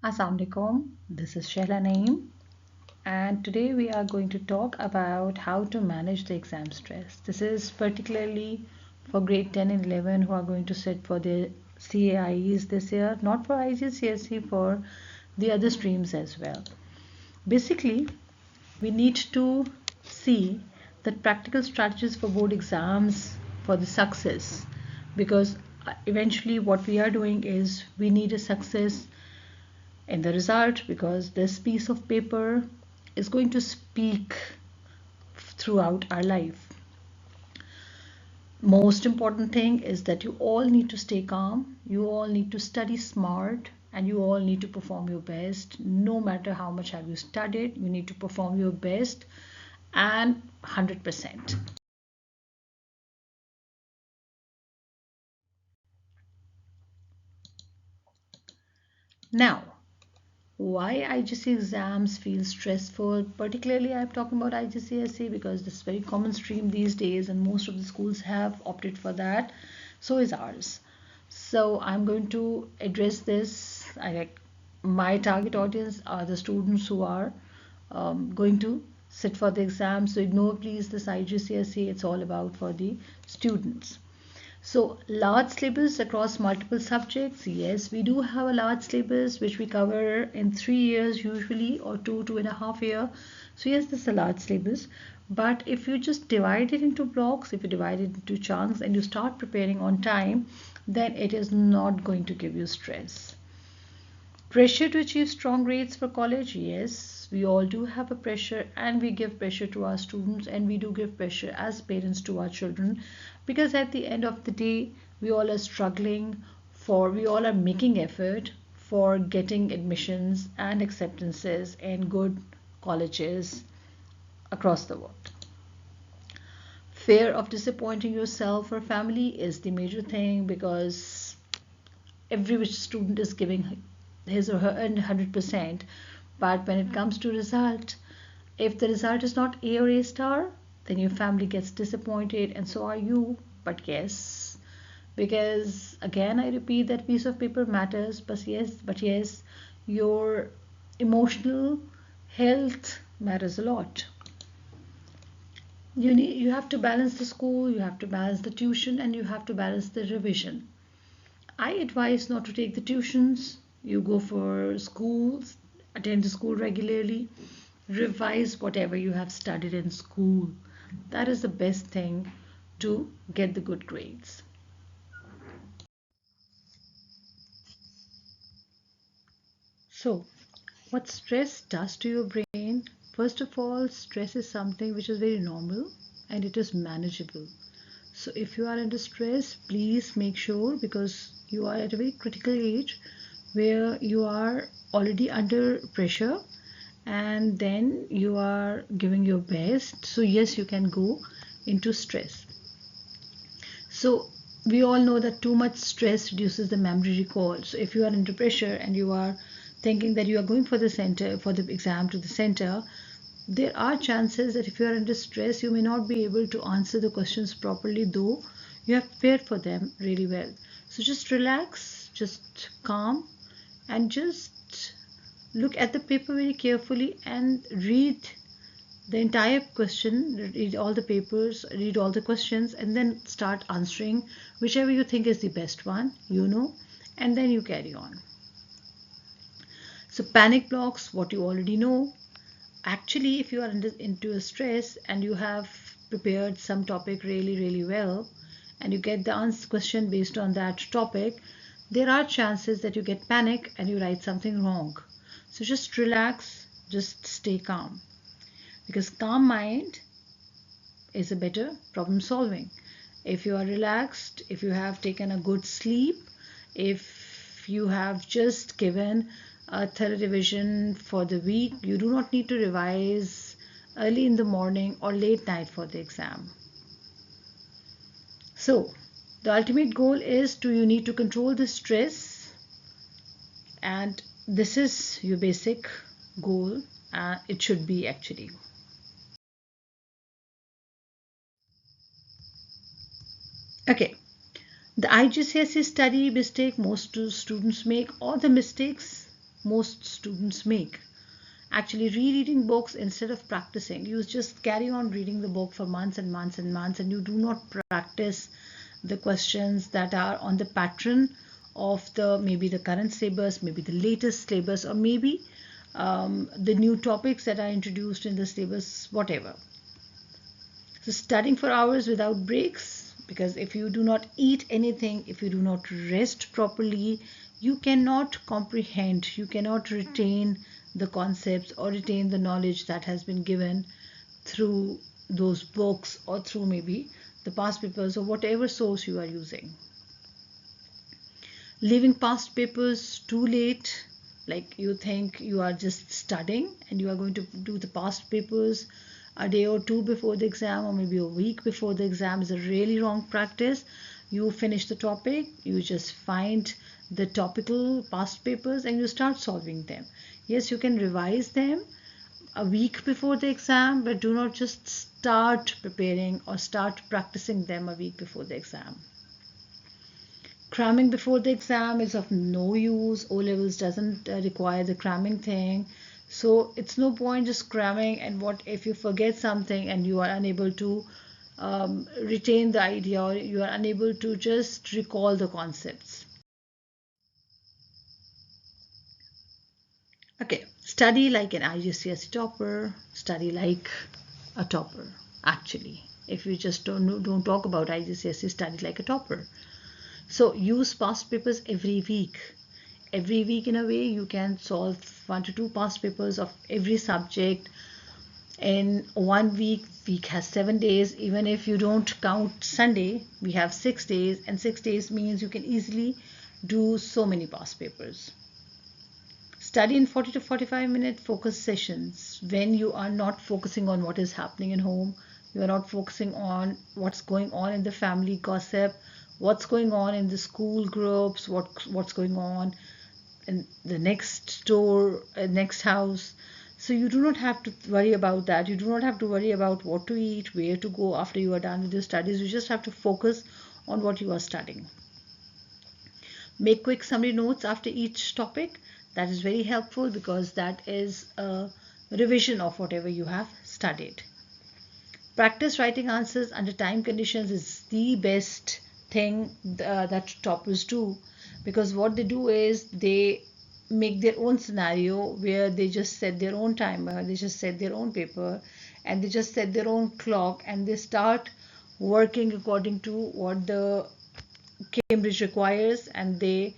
Assalamu alaikum. This is Shehlla Naeem, and today we are going to talk about how to manage the exam stress. This is particularly for grade 10 and 11 who are going to sit for the CAIEs this year, not for IGCSE, for the other streams as well. Basically, we need to see that practical strategies for board exams for the success, because eventually what we are doing is we need a success in the result, because this piece of paper is going to speak throughout our life. Most important thing is that you all need to stay calm, you all need to study smart, and you all need to perform your best. No matter how much have you studied, you need to perform your best and 100%. Now, why IGC exams feel stressful? Particularly, I'm talking about IGCSE because this is very common stream these days, and most of the schools have opted for that. So is ours. So I'm going to address this. My target audience are the students who are going to sit for the exam. So ignore please this IGCSE. It's all about for the students. So large syllabus across multiple subjects. Yes, we do have a large syllabus which we cover in 3 years usually, or 2.5 years. So yes, this is a large syllabus. But if you just divide it into blocks, if you divide it into chunks and you start preparing on time, then it is not going to give you stress. Pressure to achieve strong grades for college. Yes, we all do have a pressure, and we give pressure to our students, and we do give pressure as parents to our children, because at the end of the day we all are struggling we all are making effort for getting admissions and acceptances in good colleges across the world. Fear of disappointing yourself or family is the major thing, because every student is giving his or her 100%, but when it comes to result, if the result is not A or A star, then your family gets disappointed, and so are you. But yes, because again I repeat that piece of paper matters, but yes, your emotional health matters a lot. You have to balance the school, you have to balance the tuition, and you have to balance the revision. I advise not to take the tuitions. You go for schools, attend the school regularly, revise whatever you have studied in school. That is the best thing to get the good grades. So, what stress does to your brain? First of all, stress is something which is very normal and it is manageable. So if you are under stress, please make sure, because you are at a very critical age where you are already under pressure and then you are giving your best. So yes, you can go into stress. So we all know that too much stress reduces the memory recall. So if you are under pressure and you are thinking that you are going for the exam to the center, there are chances that if you are under stress, you may not be able to answer the questions properly, though you have prepared for them really well. So just relax, just calm, and just look at the paper very carefully and read the entire question, read all the papers, read all the questions, and then start answering whichever you think is the best one, and then you carry on. So panic blocks, what you already know. Actually, if you are into a stress and you have prepared some topic really well, and you get the answer question based on that topic, there are chances that you get panic and you write something wrong. So just relax, just stay calm, because calm mind is a better problem solving. If you are relaxed, if you have taken a good sleep, if you have just given a thorough revision for the week, you do not need to revise early in the morning or late night for the exam. So the ultimate goal is you need to control the stress, and this is your basic goal. It should be actually. Okay, the IGCSE study mistake most students make, or the mistakes most students make. Actually, rereading books instead of practicing, you just carry on reading the book for months and months and months, and you do not practice the questions that are on the pattern of the maybe the current syllabus, maybe the latest syllabus, or maybe the new topics that are introduced in the syllabus, whatever. So studying for hours without breaks, because if you do not eat anything, if you do not rest properly, you cannot comprehend, you cannot retain the concepts or retain the knowledge that has been given through those books or through maybe the past papers or whatever source you are using. Leaving past papers too late, like you think you are just studying and you are going to do the past papers a day or two before the exam or maybe a week before the exam, is a really wrong practice. You finish the topic, you just find the topical past papers and you start solving them. Yes, you can revise them a week before the exam, but do not just start preparing or start practicing them a week before the exam. Cramming before the exam is of no use. O levels doesn't require the cramming thing. So it's no point just cramming, and what if you forget something and you are unable to retain the idea, or you are unable to just recall the concepts. Okay, study like an IGCSE topper, study like a topper. Actually, if you just don't talk about IGCSE, study like a topper. So use past papers every week. Every week in a way you can solve 1 to 2 past papers of every subject. In 1 week, week has 7 days. Even if you don't count Sunday, we have 6 days, and 6 days means you can easily do so many past papers. Study in 40 to 45-minute focus sessions when you are not focusing on what is happening at home. You are not focusing on what's going on in the family gossip, what's going on in the school groups, what's going on in the next door, next house. So you do not have to worry about that. You do not have to worry about what to eat, where to go after you are done with your studies. You just have to focus on what you are studying. Make quick summary notes after each topic. That is very helpful because that is a revision of whatever you have studied. Practice writing answers under time conditions is the best thing that toppers do, because what they do is they make their own scenario where they just set their own timer, they just set their own paper, and they just set their own clock, and they start working according to what the Cambridge requires, and they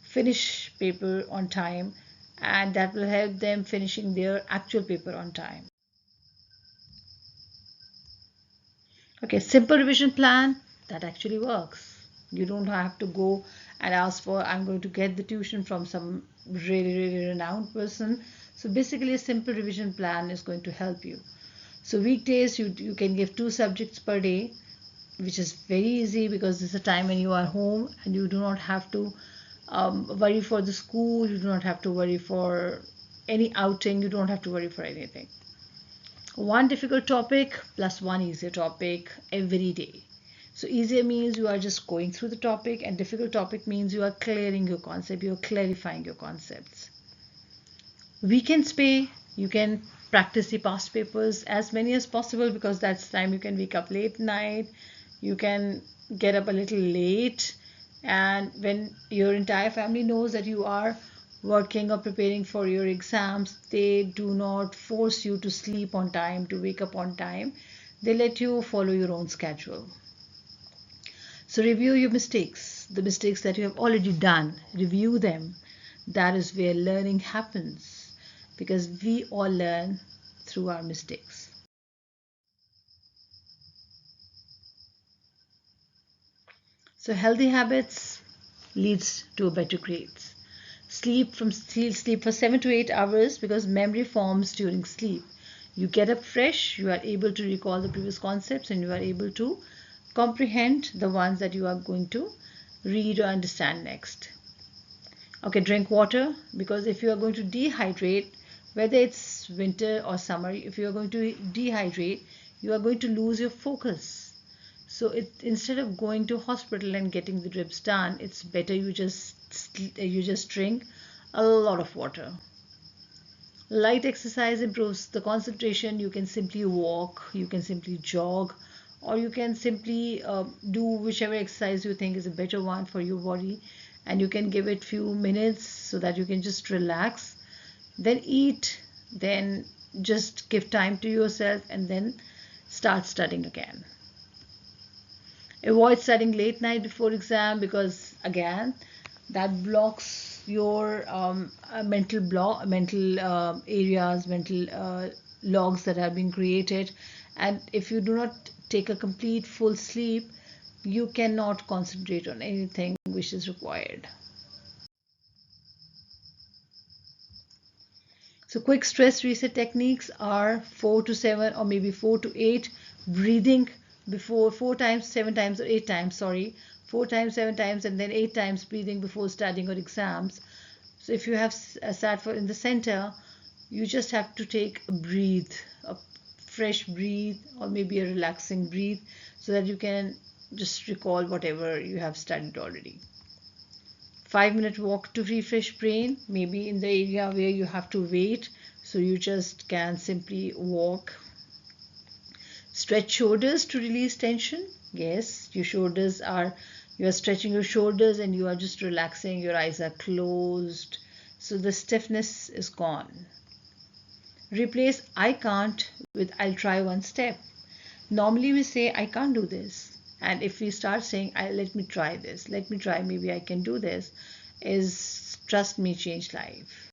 finish paper on time, and that will help them finishing their actual paper on time. Okay, simple revision plan, that actually works. You don't have to go and ask for, I'm going to get the tuition from some really renowned person. So basically a simple revision plan is going to help you. So weekdays, you can give 2 subjects per day, which is very easy because it's a time when you are home and you do not have to worry for the school, you do not have to worry for any outing, you don't have to worry for anything. 1 difficult topic plus 1 easier topic every day. So easier means you are just going through the topic, and difficult topic means you are clearing your concept, you are clarifying your concepts. Weekends pay, you can practice the past papers as many as possible because that's time you can wake up late night, you can get up a little late, and when your entire family knows that you are working or preparing for your exams, they do not force you to sleep on time, to wake up on time. They let you follow your own schedule. So review your mistakes, the mistakes that you have already done, review them. That is where learning happens, because we all learn through our mistakes. So healthy habits leads to better grades. Sleep for 7 to 8 hours because memory forms during sleep. You get up fresh, you are able to recall the previous concepts, and you are able to comprehend the ones that you are going to read or understand next. Okay, drink water, because if you are going to dehydrate, whether it's winter or summer, if you are going to dehydrate, you are going to lose your focus. So instead of going to hospital and getting the drips done, it's better you just drink A lot of water. Light exercise improves the concentration. You can simply walk, you can simply jog, or you can simply do whichever exercise you think is a better one for your body, and you can give it few minutes so that you can just relax, then eat, then just give time to yourself, and then start studying again. Avoid studying late night before exam, because again that blocks your mental areas, mental logs that have been created, and if you do not take a complete full sleep, you cannot concentrate on anything which is required. So quick stress reset techniques are 4 to 7 or maybe 4 to 8 breathing before, 4 times, 7 times or 8 times, sorry, 4 times, 7 times and then 8 times breathing before studying or exams. So if you have sat for in the center, you just have to take a breathe, a fresh breathe or maybe a relaxing breathe, so that you can just recall whatever you have studied already. 5-minute walk to refresh brain, maybe in the area where you have to wait, so you just can simply walk. Stretch shoulders to release tension. Yes, your shoulders are, you are stretching your shoulders and you are just relaxing, your eyes are closed, so the stiffness is gone. Replace I can't with I'll try one step. Normally we say I can't do this, and if we start saying let me try this, let me try, maybe I can do this, is trust me, change life.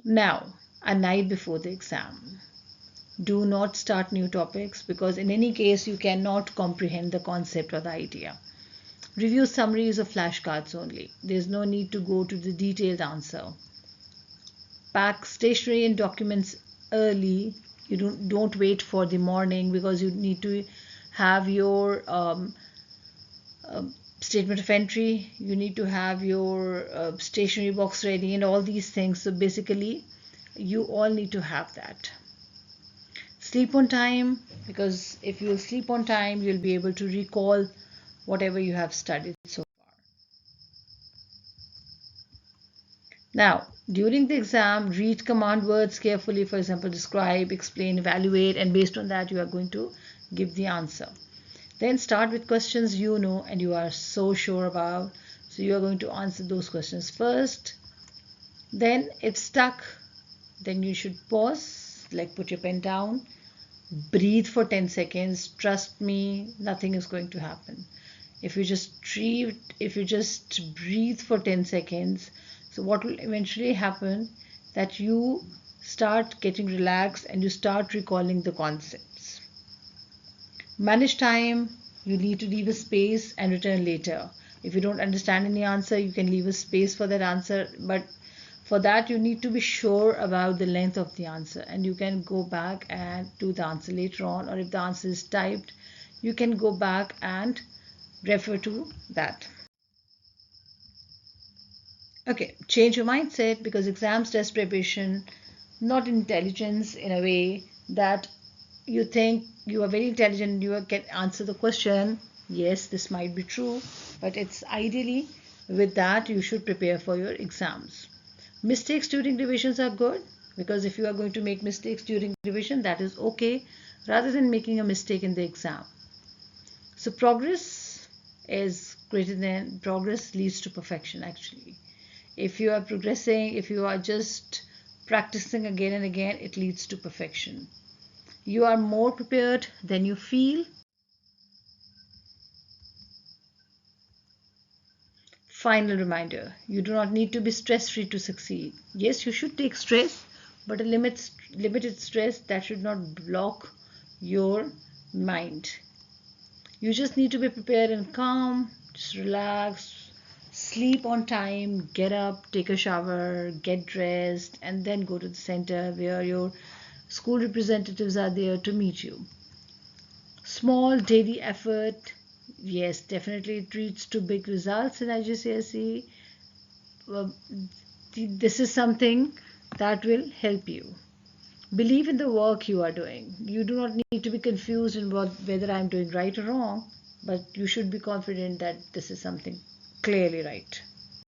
Now, a night before the exam, do not start new topics, because in any case you cannot comprehend the concept or the idea. Review summaries of flashcards only. There's no need to go to the detailed answer. Pack stationery and documents early. You don't wait for the morning, because you need to have your statement of entry, you need to have your stationery box ready and all these things. So basically you all need to have that. Sleep on time, because if you sleep on time, you'll be able to recall whatever you have studied so far. Now, during the exam, read command words carefully. For example, describe, explain, evaluate, and based on that, you are going to give the answer. Then start with questions you know and you are so sure about. So you are going to answer those questions first. Then, if stuck, then you should pause, like put your pen down, breathe for 10 seconds. Trust me, nothing is going to happen. If you just breathe for 10 seconds, so what will eventually happen, that you start getting relaxed and you start recalling the concepts. Manage time. You need to leave a space and return later. If you don't understand any answer, you can leave a space for that answer, but for that you need to be sure about the length of the answer, and you can go back and do the answer later on, or if the answer is typed, you can go back and refer to that. Okay, change your mindset, because exams test preparation, not intelligence, in a way that you think you are very intelligent, you can answer the question. Yes, this might be true, but it's ideally with that you should prepare for your exams. Mistakes during revisions are good, because if you are going to make mistakes during revision, that is okay, rather than making a mistake in the exam. So progress leads to perfection actually. If you are progressing, if you are just practicing again and again, it leads to perfection. You are more prepared than you feel. Final reminder, you do not need to be stress-free to succeed. Yes, you should take stress, but a limited stress that should not block your mind. You just need to be prepared and calm, just relax, sleep on time, get up, take a shower, get dressed, and then go to the center where your school representatives are there to meet you. Small daily effort, yes, definitely it leads to big results in IGCSE. Well, this is something that will help you. Believe in the work you are doing. You do not need to be confused in whether I'm doing right or wrong, but you should be confident that this is something clearly right.